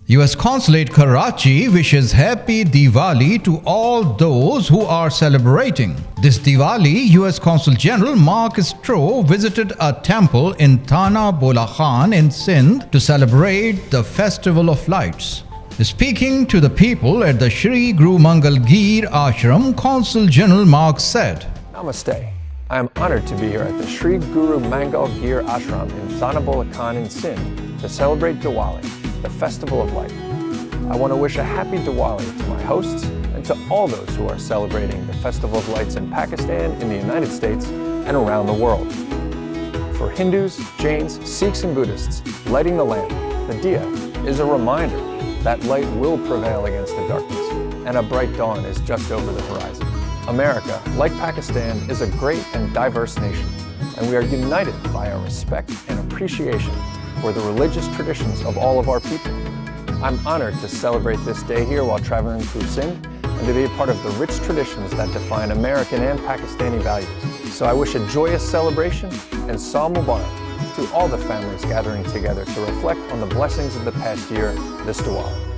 US Consulate Karachi wishes Happy Diwali to all those who are celebrating. This Diwali, US Consul General Mark Stroh visited a temple in Thana Bola Khan in Sindh to celebrate the Festival of Lights. Speaking to the people at the Shri Guru Mangal Gir Ashram, Consul General Mark said, Namaste. I am honored to be here at the Shri Guru Mangal Gir Ashram in Thana Bola Khan in Sindh to celebrate Diwali, the Festival of Light. I want to wish a happy Diwali to my hosts and to all those who are celebrating the Festival of Lights in Pakistan, in the United States, and around the world. For Hindus, Jains, Sikhs, and Buddhists, lighting the lamp, the diya, is a reminder that light will prevail against the darkness, and a bright dawn is just over the horizon. America, like Pakistan, is a great and diverse nation, and we are united by our respect and appreciation for the religious traditions of all of our people. I'm honored to celebrate this day here while traveling through Sindh and to be a part of the rich traditions that define American and Pakistani values. So I wish a joyous celebration and Saal Mubarak to all the families gathering together to reflect on the blessings of the past year this Diwali.